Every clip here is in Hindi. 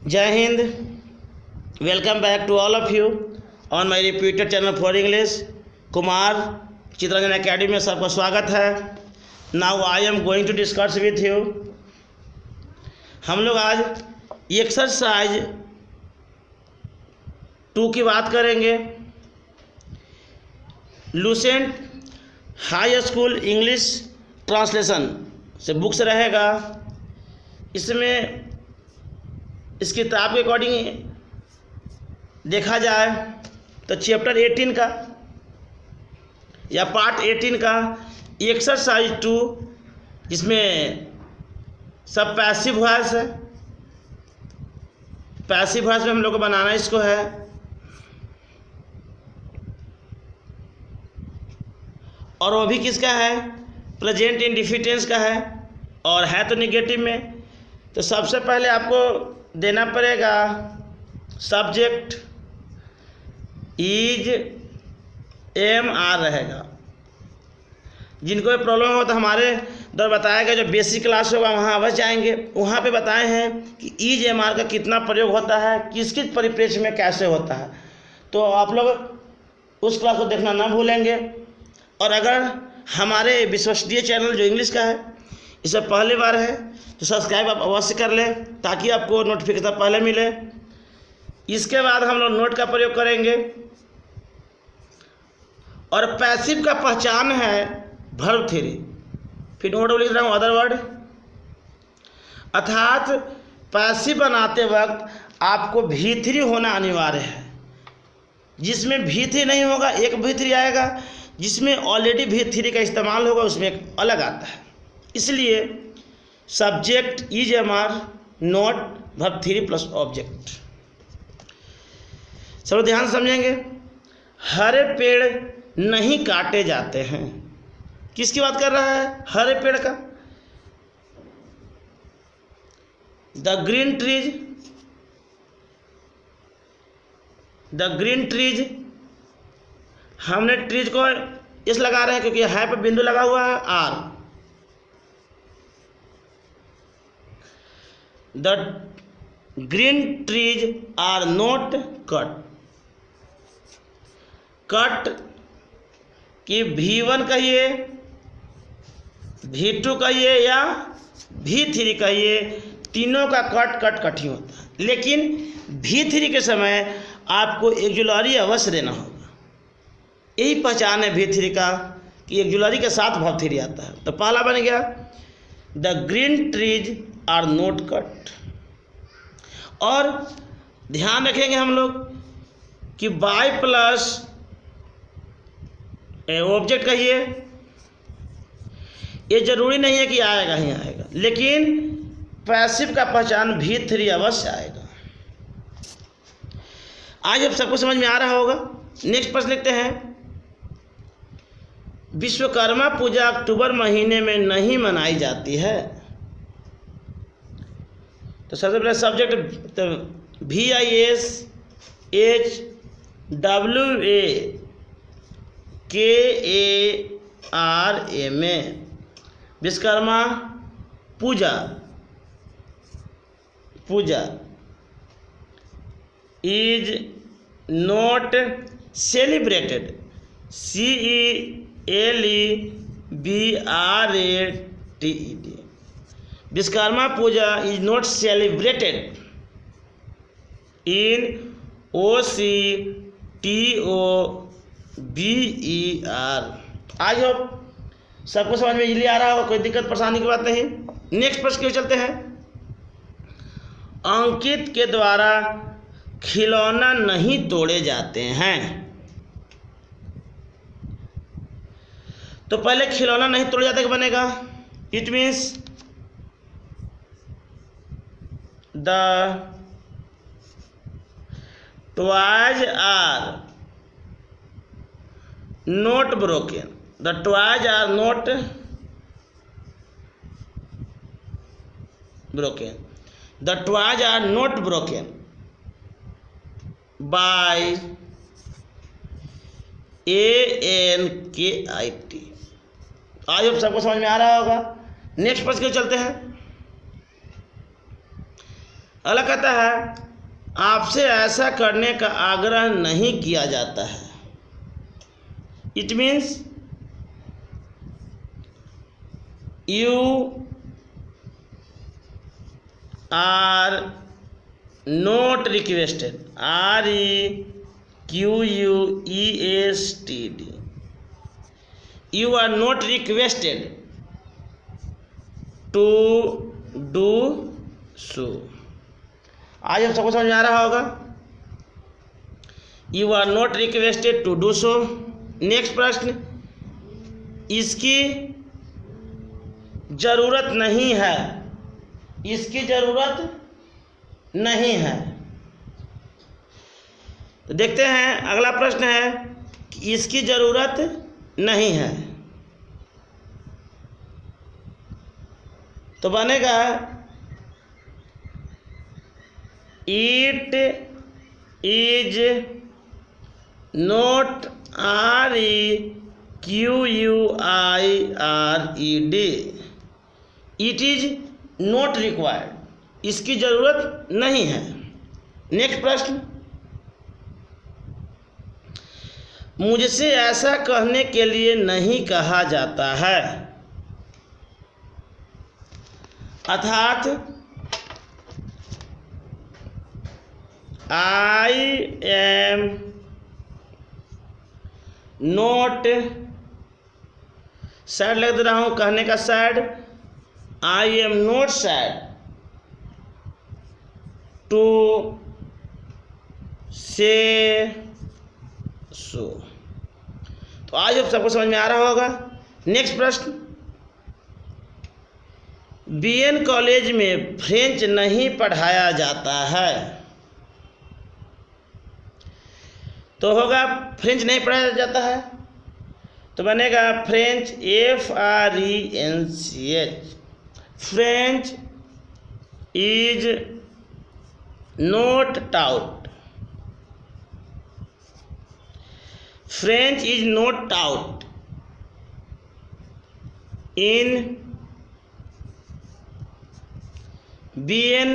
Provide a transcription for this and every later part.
जय हिंद। Welcome back to all of you on my repeated channel for English. Kumar Chitraranjan academy में सबका स्वागत है। Now I am going to discuss with you. हम लोग आज एक्सरसाइज 2 की बात करेंगे। Lucent high school English translation से बुक्स रहेगा। इसमें इस किताब के अकॉर्डिंग देखा जाए तो चैप्टर 18 का या पार्ट 18 का एक्सरसाइज 2, जिसमें सब पैसिव वॉइस है। पैसिव वॉइस में हम लोग को बनाना इसको है। और वो भी किसका है? प्रेजेंट इंडिफिटेंस का है और है तो निगेटिव में। तो सबसे पहले आपको देना पड़ेगा सब्जेक्ट इज एम आर रहेगा। जिनको ये प्रॉब्लम हो तो हमारे दर बताएगा, जो बेसिक क्लास होगा वहाँ अवश्य जाएंगे। वहाँ पे बताए हैं कि इज एम आर का कितना प्रयोग होता है, किस किस परिप्रेक्ष्य में कैसे होता है। तो आप लोग उस क्लास को देखना ना भूलेंगे। और अगर हमारे विश्वसनीय चैनल जो इंग्लिश का है इसे पहली बार है तो सब्सक्राइब आप अवश्य कर लें, ताकि आपको नोटिफिकेशन पहले मिले। इसके बाद हम लोग नोट का प्रयोग करेंगे। और पैसिव का पहचान है वर्ब थ्री। फिर नोट लिख रहा हूँ अदर वर्ड। अर्थात पैसिव बनाते वक्त आपको V3 होना अनिवार्य है। जिसमें V3 नहीं होगा एक V3 आएगा, जिसमें ऑलरेडी V3 का इस्तेमाल होगा उसमें एक अलग आता है। इसलिए subject is am are not verb 3 plus object. सब ध्यान समझेंगे। हरे पेड़ नहीं काटे जाते हैं। किसकी बात कर रहा है? हरे पेड़ का। The green trees. हमने ट्रीज को इस लगा रहे हैं क्योंकि है पे बिंदु लगा हुआ है are. The green trees are not cut. Cut कि V1 कहिए, V2 कहिए या V3 कहिए, तीनों का कट ही होता है। लेकिन V3 के समय आपको एक्जुलरी अवश्य देना होगा। यही पहचान है V3 का कि एक्जुलरी के साथ वर्ब 3 आता है। तो पहला बन गया the green trees are not cut. और ध्यान रखेंगे हम लोग कि बाय प्लस ऑब्जेक्ट कहिए, ये जरूरी नहीं है कि आएगा ही आएगा, लेकिन पैसिव का पहचान V3 अवश्य आएगा। आज अब सबको समझ में आ रहा होगा। नेक्स्ट प्रश्न लिखते हैं। विश्वकर्मा पूजा अक्टूबर महीने में नहीं मनाई जाती है। तो सबसे पहले सब्जेक्ट VISHWAKARA में Vishwakarma puja is not celebrated. CELEBRATED। Vishwakarma puja is not celebrated in OCTOBER। आज हो सबको समझ में इजीली आ रहा होगा, कोई दिक्कत परेशानी की बात नहीं। नेक्स्ट प्रश्न की ओर चलते हैं। अंकित के द्वारा खिलौना नहीं तोड़े जाते हैं। तो पहले खिलौना नहीं तोड़े जाते बनेगा it means the toys are not broken. The toys are not broken. The toys are not broken by ANKIT। आज अब सबको समझ में आ रहा होगा। नेक्स्ट प्रश्न की ओर चलते हैं। अगला कहता है आपसे ऐसा करने का आग्रह नहीं किया जाता है। It means you are not requested, REQUESTED, you are not requested to do so. आज हम सबको समझ में आ रहा होगा, you are not requested to do so. Next प्रश्न, इसकी जरूरत नहीं है, इसकी जरूरत नहीं है। तो देखते हैं अगला प्रश्न है कि इसकी जरूरत नहीं है, तो बनेगा it is not, REQUIRED, it is not required, इसकी जरूरत नहीं है। नेक्स्ट प्रश्न, मुझसे ऐसा कहने के लिए नहीं कहा जाता है, अर्थात आई एम नॉट सैड, लिख दे रहा हूँ कहने का said, I am not said to say so. तो आज अब सबको समझ में आ रहा होगा। नेक्स्ट प्रश्न, BN कॉलेज में फ्रेंच नहीं पढ़ाया जाता है, तो होगा फ्रेंच नहीं पढ़ाया जाता है, तो बनेगा French, FRENCH, French is not taut, French is not taut in BN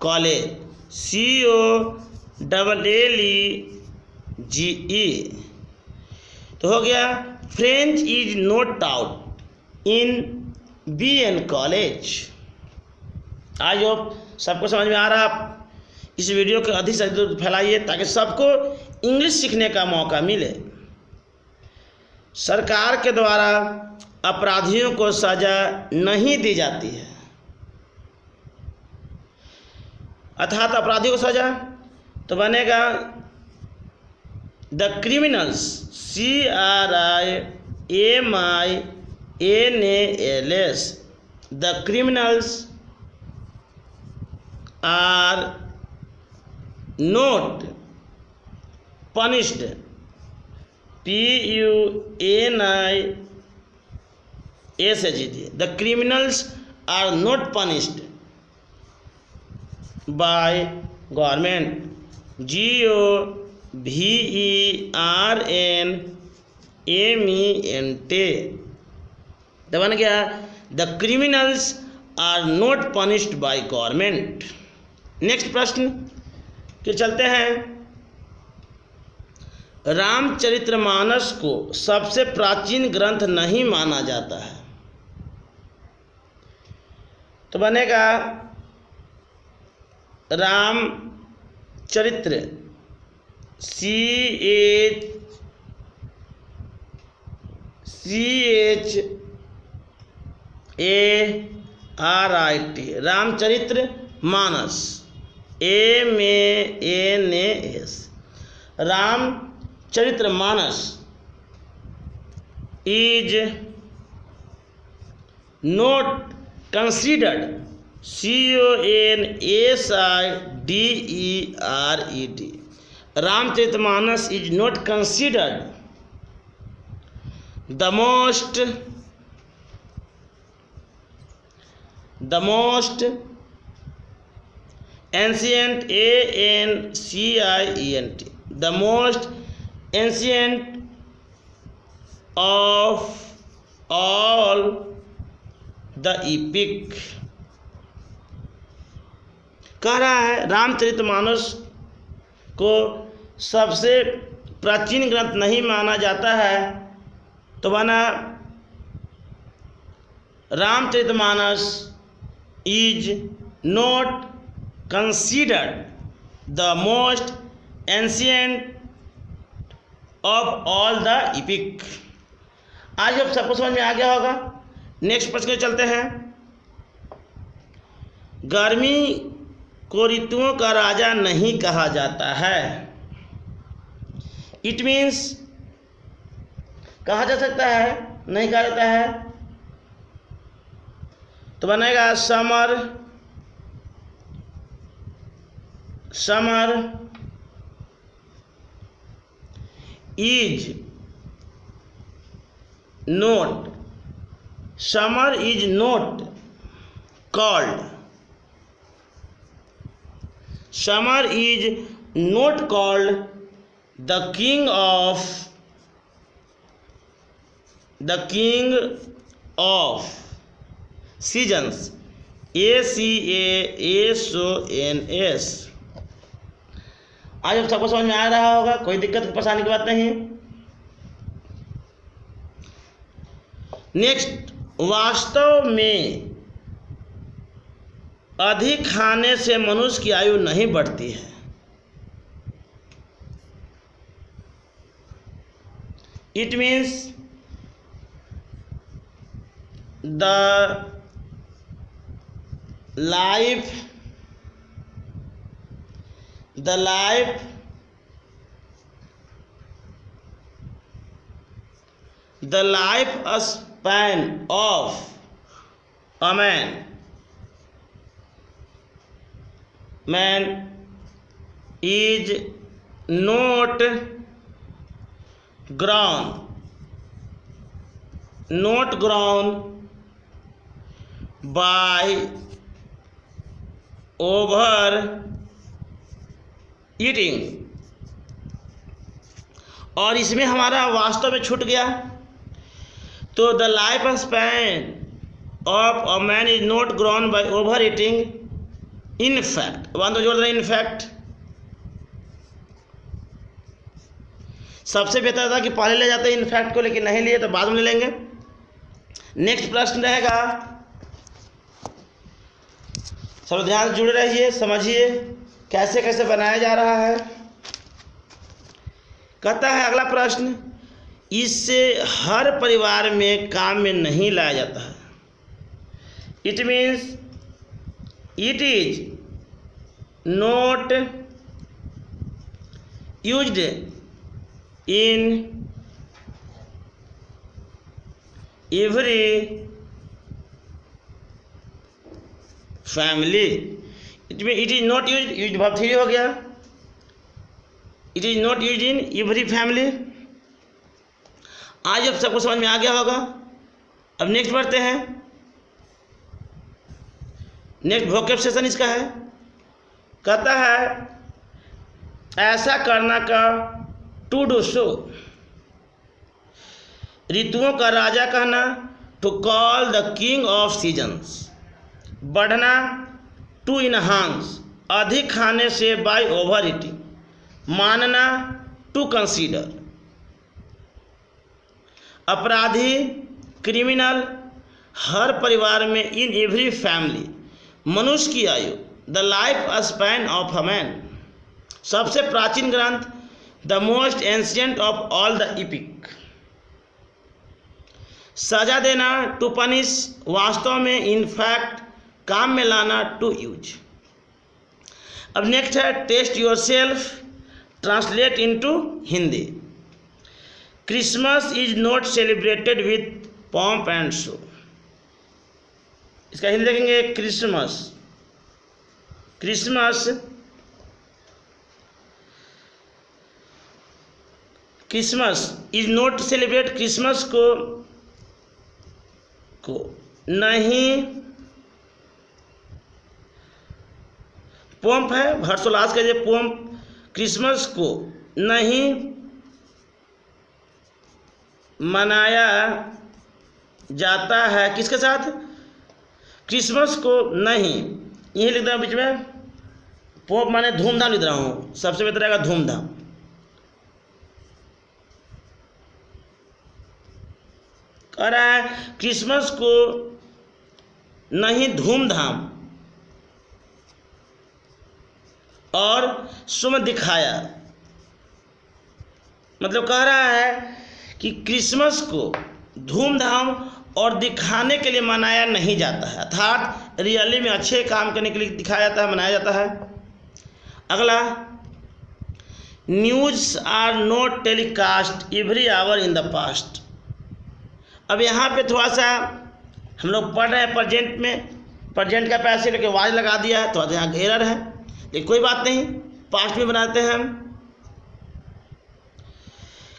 college, COLLEGE, तो हो गया French is not taut in BN college. I hope सबको समझ में आ रहा। आप इस वीडियो को अधिक से अधिक फैलाइए ताकि सबको इंग्लिश सीखने का मौका मिले। सरकार के द्वारा अपराधियों को सजा नहीं दी जाती है, अर्थात अपराधियों को सजा, तो बनेगा the criminals, CRIMINALS, the criminals are not punished, PUNISHED, the criminals are not punished by government, GOVERNMENT, तो बन गया the criminals are not punished by government. Next प्रश्न के चलते हैं, रामचरितमानस को सबसे प्राचीन ग्रंथ नहीं माना जाता है, तो बनेगा रामचरित्र, CHARIT, Ramcharitra Manas, MANAS, Ramcharitra Manas is not considered, CONSIDERED, Ramcharitmanas is not considered the most ancient, ANCIENT, the most ancient of all the epic कह रहा है रामचरितमानस को सबसे प्राचीन ग्रंथ नहीं माना जाता है, तो बना Ramcharitmanas is not considered the most ancient of all the EPIC. आज अब सबको समझ में आ गया होगा। नेक्स्ट प्रश्न में चलते हैं। गर्मी को ऋतुओं का राजा नहीं कहा जाता है। इट मीन्स कहा जा सकता है, नहीं कहा जाता है, तो बनेगा summer is note called the king of seasons, ACASONS। आज अब सबको समझ में आ रहा होगा, कोई दिक्कत परेशानी की बात नहीं। नेक्स्ट, वास्तव में अधिक खाने से मनुष्य की आयु नहीं बढ़ती है। It means the life span of a man is not grown by over eating। और इसमें हमारा वास्तव में छूट गया, तो the life span of a man is not grown by over eating. In fact, one तो जोड़ देना, इन फैक्ट सबसे बेहतर था कि पहले ले जाते इन फैक्ट को, लेकिन नहीं लिए तो बाद में ले लेंगे। नेक्स्ट प्रश्न रहेगा, सब ध्यान से जुड़े रहिए, समझिए कैसे कैसे बनाया जा रहा है। कहता है अगला प्रश्न, इससे हर परिवार में काम में नहीं लाया जाता है। It means it is not used in every family. It is not use भाव 3 हो गया। It is not use in every family. आज अब सबको समझ में आ गया होगा। अब नेक्स्ट बढ़ते हैं। नेक्स्ट वोकैब सेशन इसका है। कहता है ऐसा करना का, टू डू सो। ऋतुओं का राजा कहना, to call the king of seasons. बढ़ना, टू इनहांस, अधिक खाने से बाय ओवर ईटिंग। मानना, टू कंसीडर। अपराधी, क्रिमिनल, हर परिवार में, इन एवरी फैमिली। मनुष्य की आयु, the life span of a man. सबसे प्राचीन ग्रंथ, the most ancient of all the epic. सजा देना, टू पनिश, वास्तव में, इन फैक्ट, काम में लाना, टू यूज। अब नेक्स्ट है test your self, translate into Hindi. Christmas is not celebrated with pomp and show. इसका हिंदी देखेंगे, Christmas is not celebrate. Christmas को नहीं, पोम्प है हर्षोल्लास का, जो पोम्प, क्रिसमस को नहीं मनाया जाता है। किसके साथ? क्रिसमस को नहीं, यही लिखता है बीच में, पोप माने धूमधाम लिख रहा हूँ, सबसे बेहतर रहेगा धूमधाम। कह रहा है क्रिसमस को नहीं धूमधाम और सुम दिखाया, मतलब कह रहा है कि क्रिसमस को धूमधाम और दिखाने के लिए मनाया नहीं जाता है, अर्थात रियली में अच्छे काम करने के लिए दिखाया जाता है, मनाया जाता है। अगला, news are not telecast every hour in the past. अब यहाँ पे थोड़ा सा हम लोग पढ़ रहे हैं प्रेजेंट में, प्रेजेंट का पैसे लेके वाज लगा दिया है, थोड़ा सा यहाँ एरर है, लेकिन कोई बात नहीं, पास्ट में बनाते हैं हम।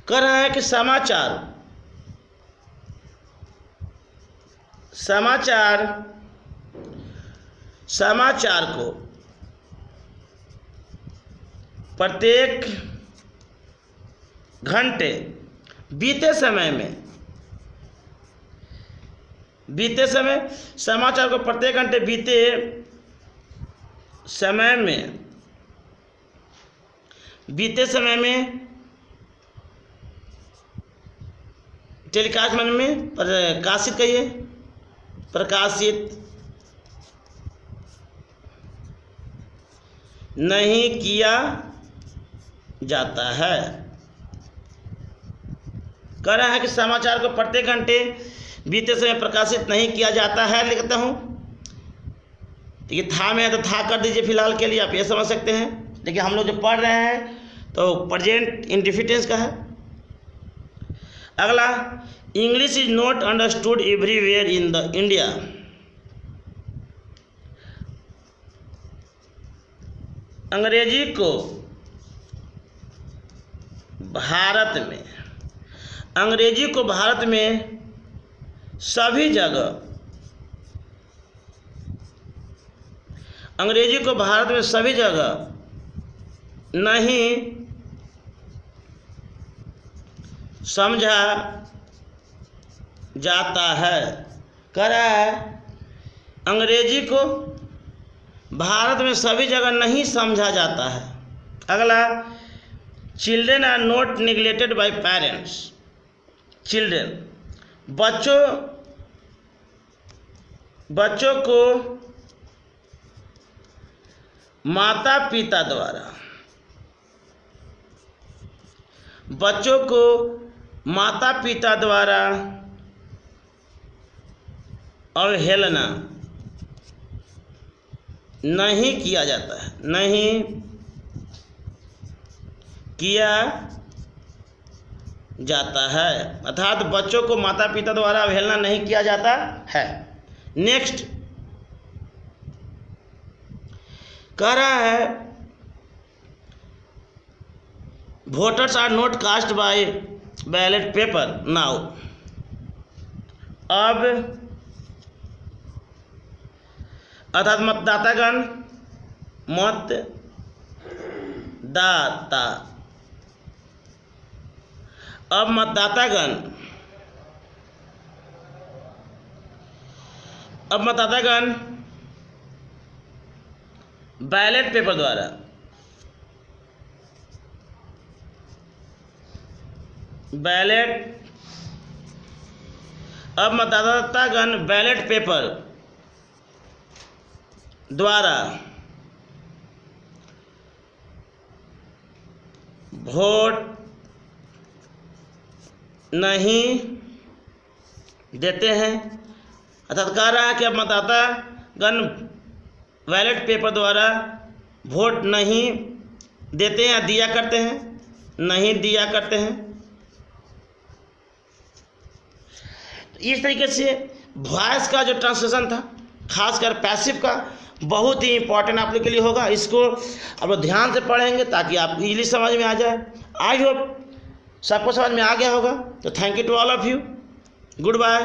कह रहा है कि समाचार को प्रत्येक घंटे बीते समय समाचार को प्रत्येक घंटे बीते समय में टेलीकास्ट में प्रकाशित कहिए, प्रकाशित नहीं किया जाता है। कह रहा है कि समाचार को प्रत्येक घंटे बीते समय प्रकाशित नहीं किया जाता है, लिखता हूँ। देखिए था में है तो था कर दीजिए फिलहाल के लिए, आप ये समझ सकते हैं। लेकिन हम लोग जो पढ़ रहे हैं तो प्रेजेंट इंडिफिनिट का है। अगला, English is not understood everywhere in the India. अंग्रेजी को भारत में सभी जगह नहीं समझा जाता है। कह रहा है अंग्रेजी को भारत में सभी जगह नहीं समझा जाता है। अगला, children are not neglected by parents. बच्चों को माता पिता द्वारा अवहेलना नहीं किया जाता है, अर्थात बच्चों को माता पिता द्वारा अवहेलना नहीं किया जाता है। नेक्स्ट, कह रहा है voters are not cast by ballot paper now. अब अर्थात मतदातागण बैलेट पेपर द्वारा मतदातागण बैलेट पेपर द्वारा वोट नहीं देते हैं, अर्थात कह रहा है कि अब मतदातागण बैलेट पेपर द्वारा वोट नहीं देते हैं या दिया करते हैं, नहीं दिया करते हैं। इस तरीके से वॉइस का जो ट्रांसलेशन था, खासकर पैसिव का, बहुत ही इंपॉर्टेंट आप लोग के लिए होगा। इसको आप लोग ध्यान से पढ़ेंगे ताकि आप इजीली समझ में आ जाए। आई होप सबको समझ में आ गया होगा। तो thank you to all of you, good bye.